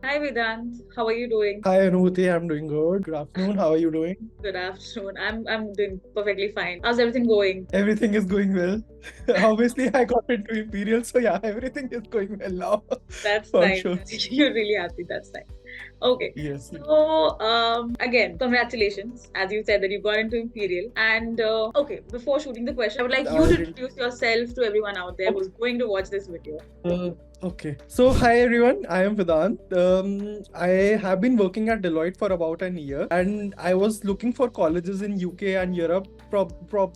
Hi Vedant, how are you doing? Hi Anuti, I'm doing good. Good afternoon. How are you doing? Good afternoon. I'm doing perfectly fine. How's everything going? Everything is going well. Obviously, I got into Imperial, so yeah, everything is going well now, That's for nice. sure. You're really happy. That's nice. Okay. Yes. So, again, congratulations. As you said that you got into Imperial. And okay, before shooting the question, I would like you I to really. introduce yourself to everyone out there who's Okay. going to watch this video. Okay. So, hi everyone. I am Vedant. I have been working at Deloitte for about an year, and I was looking for colleges in UK and Europe,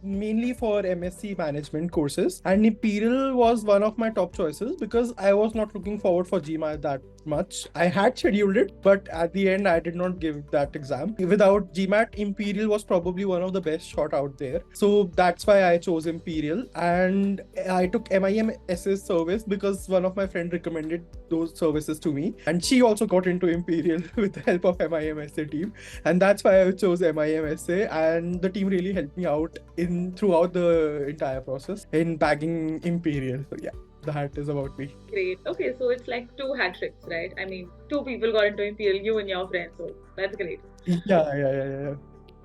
mainly for MSc management courses. And Imperial was one of my top choices because I was not looking forward for GMAT that much. I had scheduled it, but at the end, I did not give that exam. Without GMAT, Imperial was probably one of the best shot out there. So that's why I chose Imperial. And I took MIM Essay service because one of my friend recommended those services to me. And she also got into Imperial with the help of MIM Essay team. And that's why I chose MIM Essay. And the team really helped me out in throughout the entire process in bagging Imperial. So yeah, that is about me. Great. Okay, so it's like two hat tricks, right? I mean, two people got into Imperial, you and your friend. So that's great. Yeah.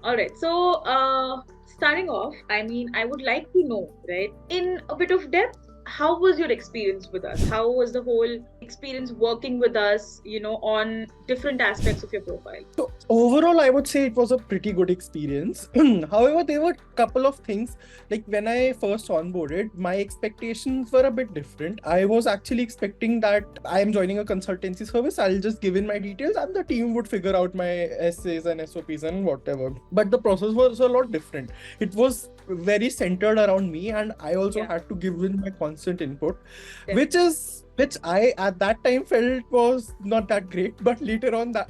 All right. So, starting off, I mean, I would like to know, right, in a bit of depth, how was your experience with us? How was the whole experience working with us, on different aspects of your profile? So overall, I would say it was a pretty good experience. However, there were a couple of things like when I first onboarded, my expectations were a bit different. I was actually expecting that I am joining a consultancy service. I'll just give in my details and the team would figure out my essays and SOPs and whatever. But the process was a lot different. It was very centered around me, and I also Yeah, had to give in my constant input, which definitely. is which I at that time felt was not that great. But later on, that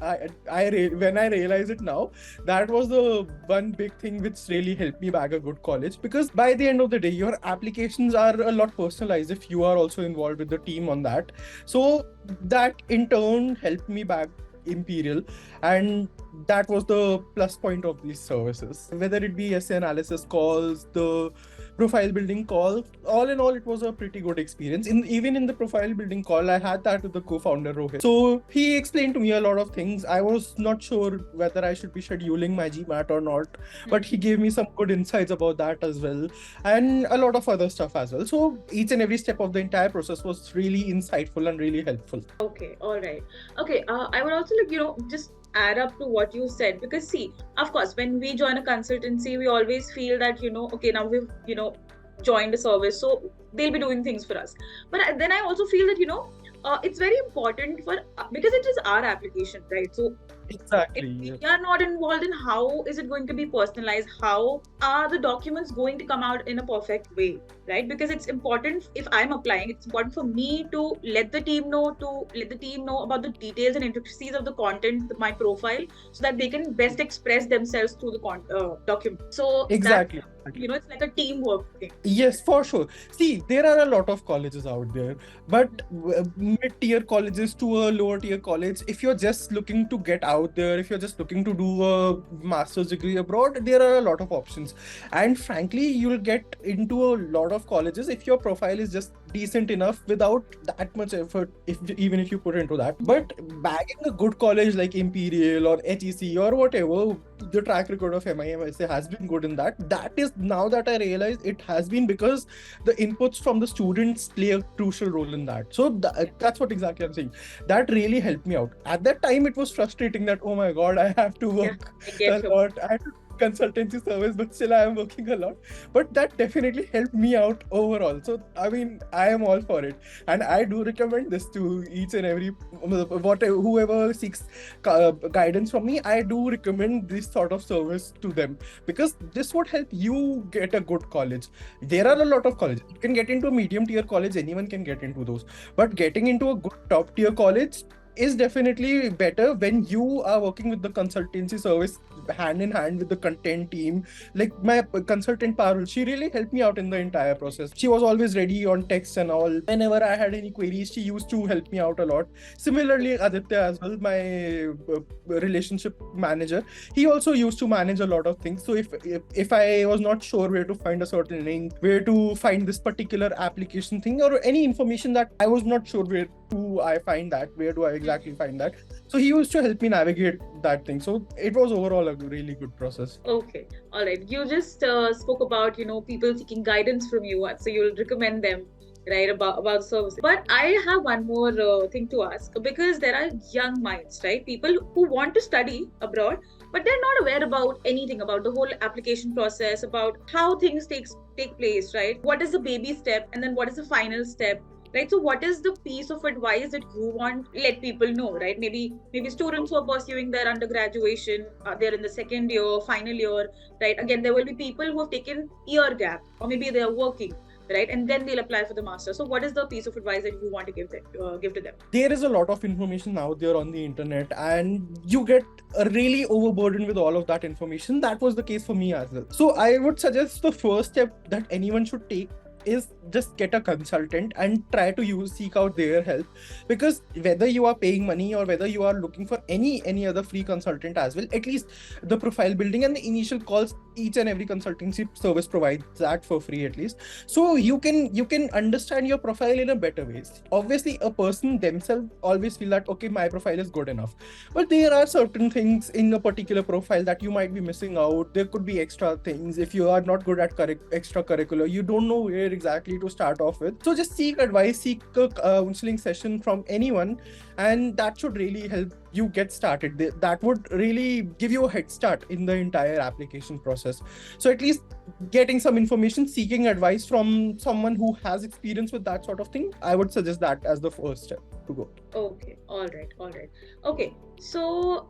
when I realize it now, that was the one big thing which really helped me bag a good college. Because by the end of the day, your applications are a lot personalized if you are also involved with the team on that. So that in turn helped me bag Imperial, and that was the plus point of these services. Whether it be essay analysis calls, the profile building call, all in all, it was a pretty good experience. Even in the profile building call, I had that with the co-founder Rohit. So he explained to me a lot of things. I was not sure whether I should be scheduling my GMAT or not, but he gave me some good insights about that as well, and a lot of other stuff as well. So each and every step of the entire process was really insightful and really helpful. Okay, all right. Okay, I would also like, just add up to what you said because see, of course, when we join a consultancy, we always feel that, okay, now we've, joined a service, so they'll be doing things for us. But then I also feel that, it's very important for because it is our application, right? So if Exactly. we Yes. are not involved in how is it going to be personalized, how are the documents going to come out in a perfect way, right? Because it's important, if I'm applying, it's important for me to let the team know about the details and intricacies of the content, my profile, so that they can best express themselves through the document. So that's, Exactly. it's like a teamwork thing. Yes, for sure. See, there are a lot of colleges out there, but mid-tier colleges to a lower tier college, if you're just looking to get out there, if you're just looking to do a master's degree abroad, there are a lot of options. And frankly, you'll get into a lot of colleges if your profile is just decent enough without that much effort, even if you put into that. But bagging a good college like Imperial or HEC or whatever, the track record of MIMSA has been good in that. That is, now that I realize, it has been because the inputs from the students play a crucial role in that. So that's what exactly I'm saying. That really helped me out. At that time, it was frustrating that, oh my God, I have to Yeah, work I a get your lot. I have to do consultancy service, but still I am working a lot. But that definitely helped me out overall. So I mean, I am all for it, and I do recommend this to each and every whoever seeks guidance from me. I do recommend this sort of service to them because this would help you get a good college. There are a lot of colleges. You can get into a medium tier college, anyone can get into those. But getting into a good top tier college is definitely better when you are working with the consultancy service hand in hand with the content team. Like my consultant Parul, she really helped me out in the entire process. She was always ready on text and all. Whenever I had any queries, she used to help me out a lot. Similarly, Aditya as well, my relationship manager, he also used to manage a lot of things. So if I was not sure where to find a certain link, where to find this particular application thing, or any information that I was not sure where to I find that, where do I exactly find that. So he used to help me navigate that thing. So it was overall a really good process. Okay, all right. You just spoke about, people seeking guidance from you, so you'll recommend them, right, about services. But I have one more thing to ask, because there are young minds, right? People who want to study abroad, but they're not aware about anything about the whole application process, about how things take place, right? What is the baby step, and then what is the final step? Right, so what is the piece of advice that you want to let people know, right? Maybe students who are pursuing their undergraduation, they're in the second year, final year, right? Again, there will be people who have taken year gap, or maybe they are working, right, and then they'll apply for the master. So what is the piece of advice that you want to give to them? There is a lot of information out there on the internet, and you get really overburdened with all of that information. That was the case for me as well. So I would suggest the first step that anyone should take is just get a consultant and try to seek out their help, because whether you are paying money or whether you are looking for any other free consultant as well, at least the profile building and the initial calls, each and every consultancy service provides that for free at least. So you can understand your profile in a better ways. Obviously a person themselves always feel that okay, my profile is good enough, but there are certain things in a particular profile that you might be missing out. There could be extra things. If you are not good at extracurricular, you don't know where exactly to start off with. So just seek advice, seek a counseling session from anyone, and that should really help you get started. That would really give you a head start in the entire application process. So at least getting some information, seeking advice from someone who has experience with that sort of thing, I would suggest that as the first step to go. Okay, all right. Okay, so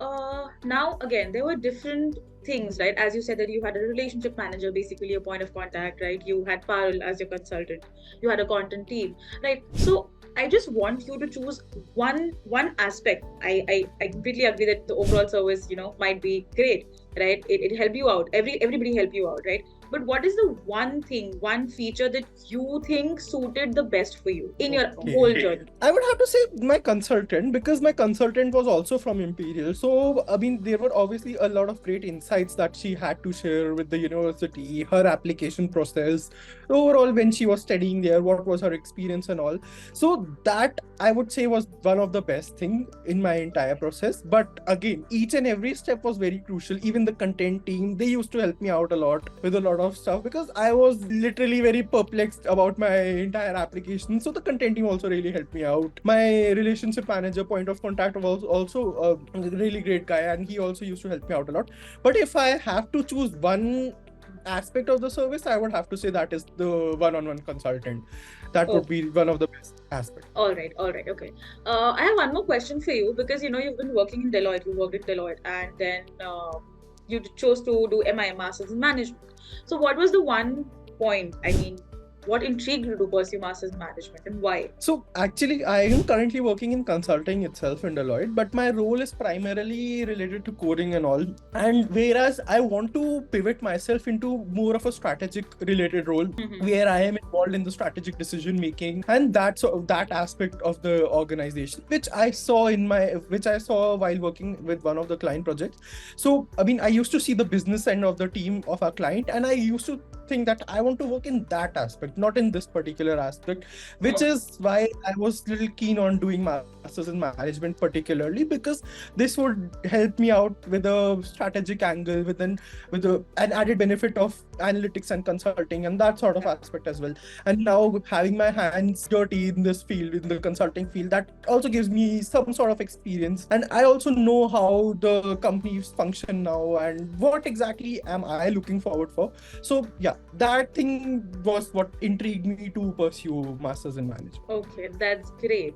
now again, there were different things, right? As you said that you had a relationship manager, basically a point of contact, right? You had Parul as your consultant, you had a content team, right? So I just want you to choose one aspect. I completely agree that the overall service, might be great, right? It helped you out. Everybody helped you out, right? But what is the one feature that you think suited the best for you in your whole journey? I would have to say my consultant, because my consultant was also from Imperial. So, I mean, there were obviously a lot of great insights that she had to share with the university, her application process, overall when she was studying there, what was her experience and all. So that I would say was one of the best thing in my entire process. But again, each and every step was very crucial. Even the content team, they used to help me out a lot with a lot of stuff, because I was literally very perplexed about my entire application. So the content team also really helped me out. My relationship manager, point of contact, was also a really great guy, and he also used to help me out a lot. But if I have to choose one aspect of the service, I would have to say that is the one-on-one consultant. That would be one of the best aspects. All right. Okay. I have one more question for you, because you've been working in Deloitte. You worked at Deloitte, and then you chose to do MIM Masters in Management. So, what was the one point? I mean, what intrigued you to pursue Masters in Management, and why? So actually, I am currently working in consulting itself in Deloitte, but my role is primarily related to coding and all. And whereas I want to pivot myself into more of a strategic related role, where I am involved in the strategic decision making and that aspect of the organization, which I saw while working with one of the client projects. So I mean, I used to see the business end of the team of our client, and I used to think that I want to work in that aspect, not in this particular aspect, which is why I was a little keen on doing Masters in Management particularly, because this would help me out with a strategic angle, with an added benefit of analytics and consulting and that sort of aspect as well. And now having my hands dirty in this field, in the consulting field, that also gives me some sort of experience. And I also know how the companies function now and what exactly am I looking forward for. So yeah, that thing was what intrigued me to pursue Masters in Management. Okay, that's great.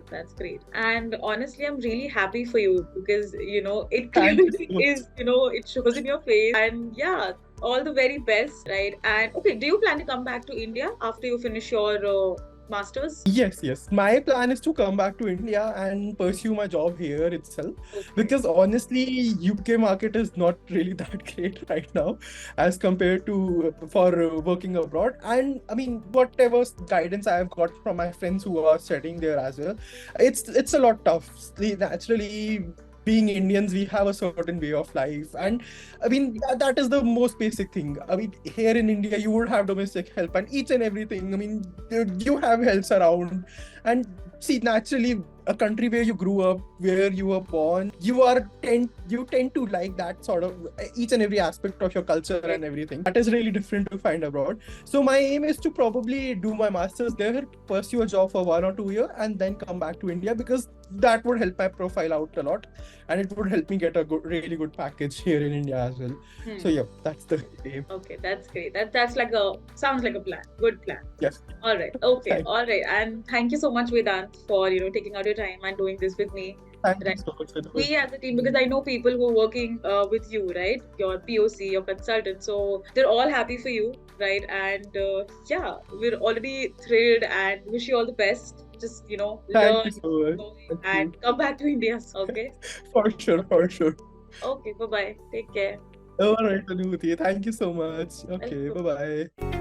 And honestly, I'm really happy for you, because it clearly is, it shows in your face. And yeah, all the very best, right? And okay, do you plan to come back to India after you finish your masters? Yes. My plan is to come back to India and pursue my job here itself. Okay. Because honestly, UK market is not really that great right now as compared to for working abroad. And I mean, whatever guidance I have got from my friends who are studying there as well, it's a lot tough. Naturally, being Indians, we have a certain way of life, and I mean that is the most basic thing. I mean, here in India, you would have domestic help and each and everything. I mean, you have helps around, and see, naturally, a country where you grew up, where you were born, you tend to like that sort of each and every aspect of your culture and everything. That is really different to find abroad. So my aim is to probably do my masters there, pursue a job for 1 or 2 years, and then come back to India, because that would help my profile out a lot, and it would help me get a really good package here in India as well. So yeah, that's the aim. Okay, that's great. That's like sounds like a plan. Good plan. Yes. All right. Okay. Thank you. All right. And thank you so much, Vedant, for taking out your time and doing this with me. Thank Right. you so much. We as a team, because I know people who are working with you, right? Your POC, your consultant. So they're all happy for you, right? And yeah, we're already thrilled and wish you all the best. Just Thank learn you so much. and come back to India. Okay. For sure, for sure. Okay. Bye bye. Take care. All right, Anubhuti. Thank you so much. Okay, Welcome. bye-bye.